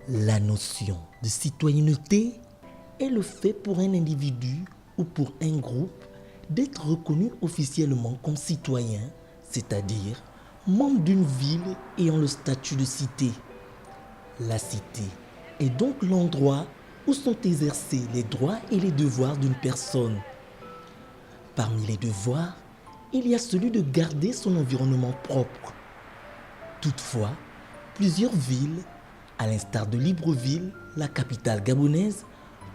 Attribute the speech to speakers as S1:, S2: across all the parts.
S1: La notion de citoyenneté est le fait pour un individu ou pour un groupe d'être reconnu officiellement comme citoyen, c'est-à-dire membre d'une ville ayant le statut de cité. La cité est donc l'endroit où sont exercés les droits et les devoirs d'une personne. Parmi les devoirs, il y a celui de garder son environnement propre. Toutefois, plusieurs villes, à l'instar de Libreville, la capitale gabonaise,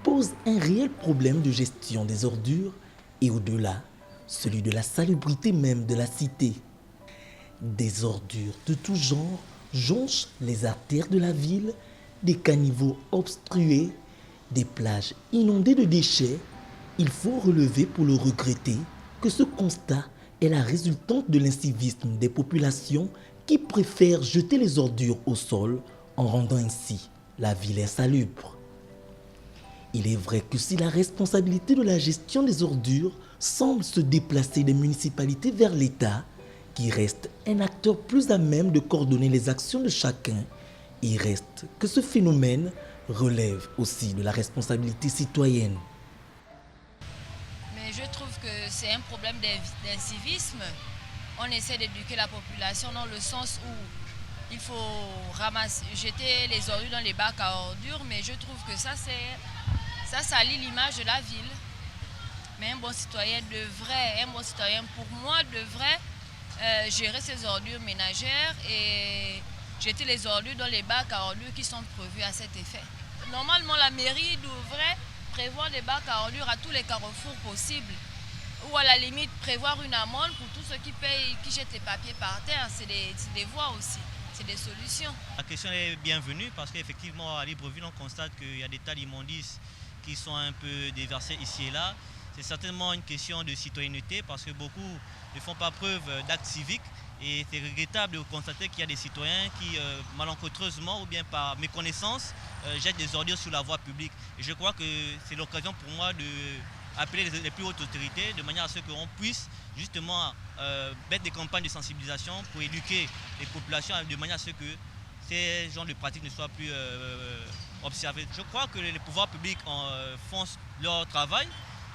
S1: posent un réel problème de gestion des ordures et au-delà, celui de la salubrité même de la cité. Des ordures de tout genre jonchent les artères de la ville, des caniveaux obstrués, des plages inondées de déchets. Il faut relever pour le regretter que ce constat est la résultante de l'incivisme des populations qui préfèrent jeter les ordures au sol en rendant ainsi la ville insalubre. Il est vrai que si la responsabilité de la gestion des ordures semble se déplacer des municipalités vers l'État, qui reste un acteur plus à même de coordonner les actions de chacun, il reste que ce phénomène relève aussi de la responsabilité citoyenne.
S2: Mais je trouve que c'est un problème d'incivisme. On essaie d'éduquer la population dans le sens où il faut jeter les ordures dans les bacs à ordures, mais je trouve que ça salit l'image de la ville. Mais un bon citoyen pour moi devrait gérer ses ordures ménagères et jeter les ordures dans les bacs à ordures qui sont prévus à cet effet. Normalement, la mairie devrait prévoir des bacs à ordures à tous les carrefours possibles. Ou à la limite prévoir une amende pour tous ceux qui jettent les papiers par terre. C'est des voies aussi, c'est des solutions.
S3: La question est bienvenue parce qu'effectivement à Libreville on constate qu'il y a des tas d'immondices qui sont un peu déversés ici et là. C'est certainement une question de citoyenneté parce que beaucoup ne font pas preuve d'actes civiques et c'est regrettable de constater qu'il y a des citoyens qui malencontreusement ou bien par méconnaissance jettent des ordures sur la voie publique. Et je crois que c'est l'occasion pour moi de appeler les plus hautes autorités de manière à ce qu'on puisse justement mettre des campagnes de sensibilisation pour éduquer les populations de manière à ce que ces genres de pratiques ne soient plus observées. Je crois que les pouvoirs publics font leur travail,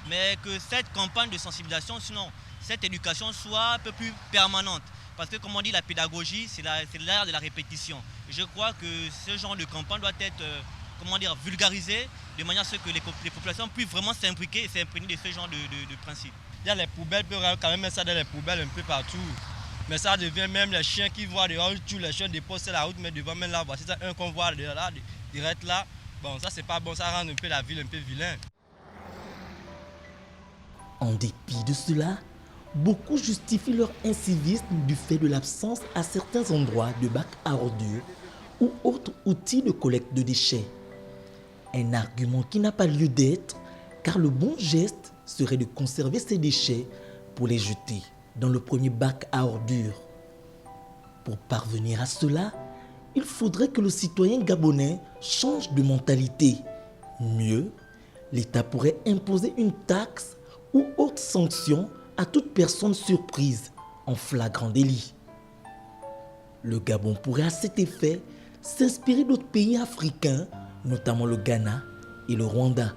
S3: mais que cette campagne de sensibilisation, sinon cette éducation soit un peu plus permanente. Parce que comme on dit, la pédagogie, c'est l'art de la répétition. Et je crois que ce genre de campagne doit être vulgarisé de manière à ce que les populations puissent vraiment s'imbriquer et s'imprégner de ce genre de principes.
S4: Il y a les poubelles, peut quand même mettre ça dans les poubelles un peu partout. Mais ça devient même les chiens qui voient dehors, tous les chiens déposent la route, mais devant même là, voici ça, un qu'on voit là, direct là. Bon, ça c'est pas bon, ça rend un peu la ville un peu vilain.
S1: En dépit de cela, beaucoup justifient leur incivisme du fait de l'absence à certains endroits de bacs à ordures ou autres outils de collecte de déchets. Un argument qui n'a pas lieu d'être, car le bon geste serait de conserver ces déchets pour les jeter dans le premier bac à ordures. Pour parvenir à cela, il faudrait que le citoyen gabonais change de mentalité. Mieux, l'État pourrait imposer une taxe ou autre sanction à toute personne surprise en flagrant délit. Le Gabon pourrait à cet effet s'inspirer d'autres pays africains, notamment le Ghana et le Rwanda.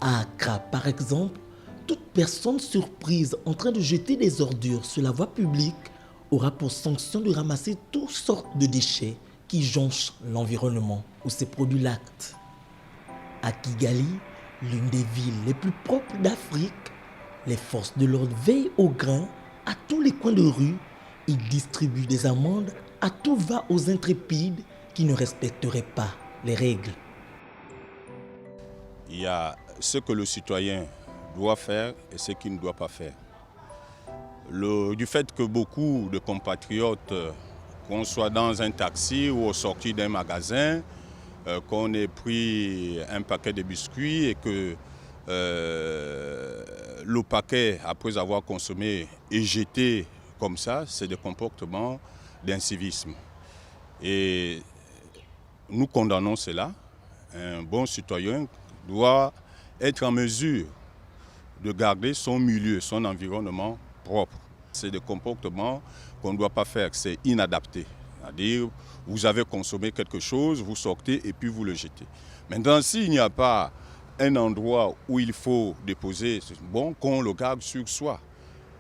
S1: À Accra, par exemple, toute personne surprise en train de jeter des ordures sur la voie publique aura pour sanction de ramasser toutes sortes de déchets qui jonchent l'environnement où ces produits lactent. À Kigali, l'une des villes les plus propres d'Afrique, les forces de l'ordre veillent au grain à tous les coins de rue. Ils distribuent des amendes à tout va aux intrépides qui ne respecteraient pas les règles.
S5: Il y a ce que le citoyen doit faire et ce qu'il ne doit pas faire. Du fait que beaucoup de compatriotes, qu'on soit dans un taxi ou au sorti d'un magasin, qu'on ait pris un paquet de biscuits et que le paquet, après avoir consommé, est jeté comme ça, c'est des comportements d'incivisme. Et nous condamnons cela. Un bon citoyen doit être en mesure de garder son milieu, son environnement propre. C'est des comportements qu'on ne doit pas faire, c'est inadapté C'est-à-dire, vous avez consommé quelque chose, vous sortez et puis vous le jetez. Maintenant, s'il n'y a pas un endroit où il faut déposer, c'est bon qu'on le garde sur soi.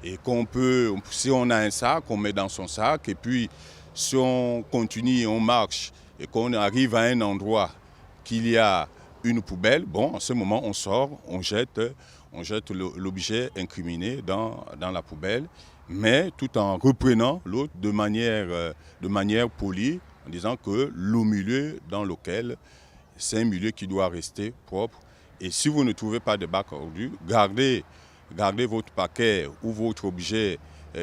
S5: Et qu'on peut, si on a un sac, on met dans son sac. Et puis, si on continue, on marche et qu'on arrive à un endroit qu'il y a une poubelle, bon, en ce moment, on sort, on jette l'objet incriminé dans la poubelle, mais tout en reprenant l'autre de manière polie, en disant que le milieu dans lequel c'est un milieu qui doit rester propre. Et si vous ne trouvez pas de bac à ordures, gardez votre paquet ou votre objet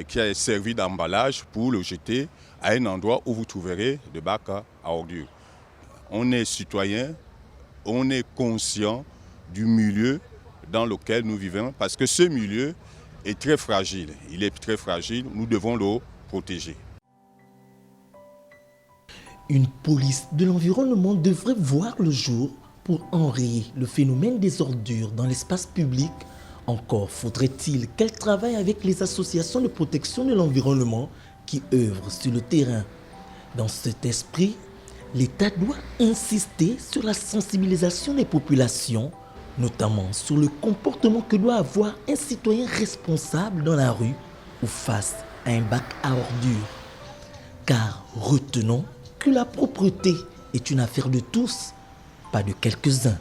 S5: qui a servi d'emballage pour le jeter à un endroit où vous trouverez de bac à ordures. On est citoyen, on est conscient du milieu dans lequel nous vivons parce que ce milieu est très fragile. Il est très fragile, nous devons le protéger.
S1: Une police de l'environnement devrait voir le jour pour enrayer le phénomène des ordures dans l'espace public. Encore faudrait-il qu'elle travaille avec les associations de protection de l'environnement qui œuvrent sur le terrain. Dans cet esprit, l'État doit insister sur la sensibilisation des populations, notamment sur le comportement que doit avoir un citoyen responsable dans la rue ou face à un bac à ordures. Car retenons que la propreté est une affaire de tous, pas de quelques-uns.